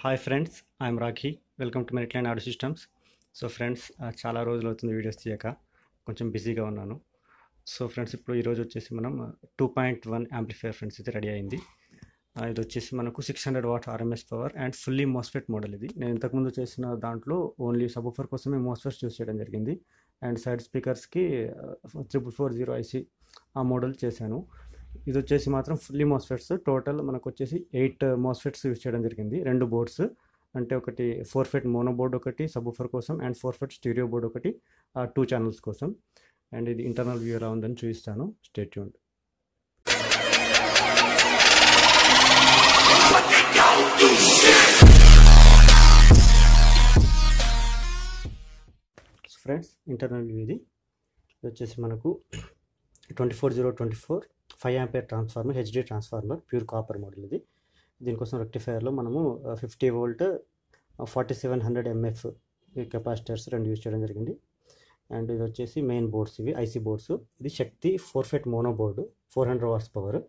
Hi friends, I'm Rakhi. Welcome to Meritline audio systems. So friends, చాలా రోజులు అవుతుంది videos తీయక, కొంచెం బిజీగా ఉన్నాను. సో ఫ్రెండ్స్, ఇప్పుడు ఈరోజు వచ్చేసి మనం 2.1 యాంప్లిఫైయర్ ఫ్రెండ్స్ ఇది రెడీ అయింది. ఇది వచ్చేసి మనకు 600 what RMS power and fully MOSFET model. ఇది నేను ఇంతకుముందు చేసిన దాంట్లో ఓన్లీ సబూఫర్ కోసమే మోస్ఫెట్స్ యూస్ చేయడం జరిగింది అండ్ సైడ్ స్పీకర్స్కి 4440 ఐసి ఆ మోడల్ చేశాను. ఇది వచ్చేసి మాత్రం ఫుల్లీ మోస్ఫెట్స్. టోటల్ మనకు వచ్చేసి 8 మోస్ఫెట్స్ యూస్ చేయడం జరిగింది. 2 బోర్డ్స్, అంటే ఒకటి 4 ఫెట్ మోనో బోర్డ్ ఒకటి సబూఫర్ కోసం అండ్ 4 ఫెట్ స్టీరియో బోర్డ్ ఒకటి 2 ఛానల్స్ కోసం. అండ్ ఇది ఇంటర్నల్ వ్యూ ఎలా ఉందని చూపిస్తాను. Stay tuned. Friends, internal view ఇది వచ్చేసి మనకు 24024 5 ampere transformer, HD transformer, pure copper model. ఇది దీనికోసం రెక్టిఫైయర్లో మనము 50 వోల్ట్ 4700 ఎంఎఫ్ కెపాసిటర్స్ 2 యూజ్ చేయడం జరిగింది. అండ్ ఇది వచ్చేసి మెయిన్ బోర్డ్స్, ఇవి ఐసీ బోర్డ్స్. ఇది Shakti 4 FET mono board 400 watts power.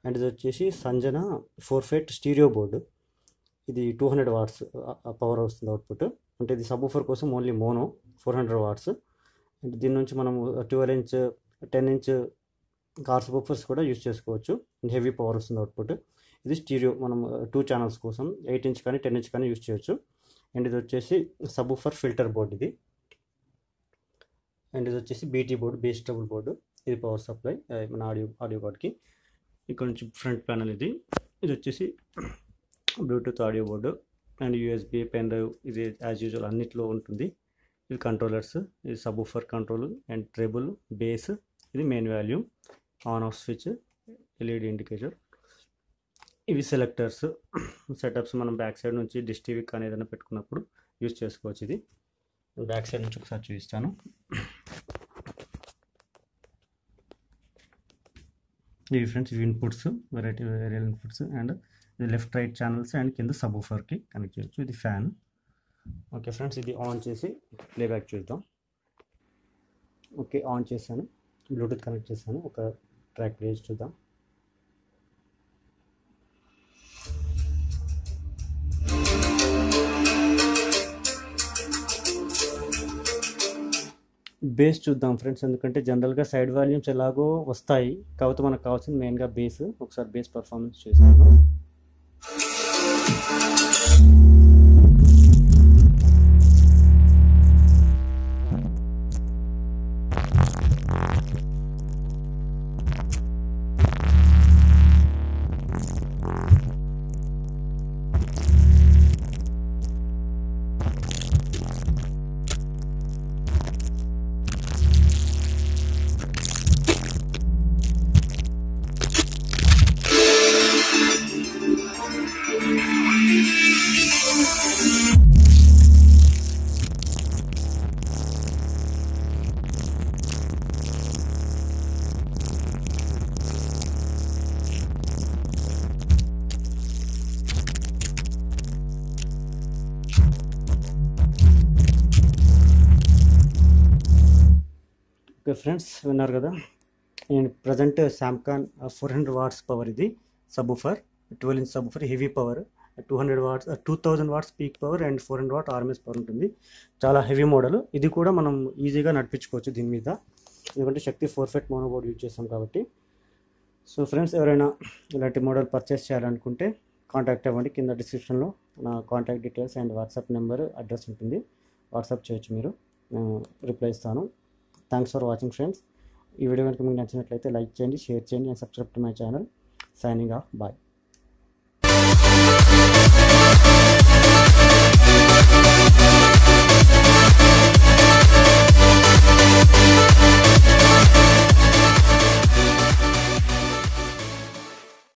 And ఇది వచ్చేసి సంజన 4 ఫెట్ స్టీరియో బోర్డు. ఇది 200 వాట్స్ పవర్ వస్తుంది అవుట్పుట్. అంటే ఇది సబూఫర్ కోసం ఓన్లీ మోనో 400 వాట్స్. అండ్ దీని నుంచి మనము 12 ఇంచ్ 10 ఇంచ్ కార్ సబూఫర్స్ కూడా యూజ్ చేసుకోవచ్చు. హెవీ పవర్ వస్తుంది అవుట్పుట్. ఇది స్టీరియో, మనం 2 ఛానల్స్ కోసం 8 ఇంచ్ కానీ 10 ఇంచ్ కానీ యూజ్ చేయొచ్చు. అండ్ ఇది వచ్చేసి సబూఫర్ ఫిల్టర్ బోర్డ్ ఇది. అండ్ ఇది వచ్చేసి BT board, bass treble board. ఇది పవర్ సప్లై మన ఆడియో కార్డ్కి. ఇక్కడ నుంచి ఫ్రంట్ ప్యానల్ ఇది. ఇది వచ్చేసి Bluetooth audio board and USB, pen drive, ఇది యాజ్ యూజువల్ అన్నిట్లో ఉంటుంది. ఇది కంట్రోలర్స్, ఇది subwoofer control and treble, bass, ఇది main volume, on off switch, LED indicator. ఇవి సెలెక్టర్స్, సెటప్స్ మనం బ్యాక్ సైడ్ నుంచి డిష్ టీవీ కానీ ఏదైనా పెట్టుకున్నప్పుడు యూజ్ చేసుకోవచ్చు. ఇది బ్యాక్ సైడ్ నుంచి ఒకసారి చూపిస్తాను. ఇవి ఫ్రెండ్స్, ఇవి ఇన్పుట్స్, వేరియల్ ఇన్పుట్స్. అండ్ ఇది లెఫ్ట్ రైట్ ఛానల్స్ అండ్ కింద సబూఫర్కి కనెక్ట్ చేయొచ్చు. ఇది ఫ్యాన్. ఓకే ఫ్రెండ్స్, ఇది ఆన్ చేసి ప్లేబ్యాక్ చూద్దాం. ఓకే, ఆన్ చేశాను, బ్లూటూత్ కనెక్ట్ చేశాను. ఒక ట్రాక్ ప్లే చేసి చూద్దాం. బేస్ చూద్దాం ఫ్రెండ్స్, ఎందుకంటే జనరల్గా సైడ్ వాల్యూమ్స్ ఎలాగో వస్తాయి, కాకపోతే మనకు కావాల్సింది మెయిన్గా బేస్. ఒకసారి బేస్ పర్ఫార్మెన్స్ చేస్తాను. ఓకే ఫ్రెండ్స్, విన్నారు కదా. నేను ప్రజెంట్ శాంకాన్ 400 వాట్స్ పవర్, ఇది subwoofer 12 inch subwoofer, heavy power 200 watts 2000 watts peak power and 400 watt RMS power ఉంటుంది. చాలా హెవీ మోడల్. ఇది కూడా మనం ఈజీగా నడిపించుకోవచ్చు దీని మీద, ఎందుకంటే శక్తి 4 ఫెట్ మోనో బోర్డ్ యూజ్ చేస్తాం కాబట్టి. సో ఫ్రెండ్స్, ఎవరైనా ఇలాంటి మోడల్ పర్చేస్ చేయాలనుకుంటే కాంటాక్ట్ అవ్వండి. కింద డిస్క్రిప్షన్లో నా contact details and WhatsApp number, address ఉంటుంది. వాట్సాప్ చేయొచ్చు, మీరు రిప్లై ఇస్తాను. Thanks for watching friends. ఈ వీడియో కనుక మీకు నచ్చినట్లయితే లైక్ చేయండి, షేర్ చేయండి and subscribe to my channel. Signing off, bye.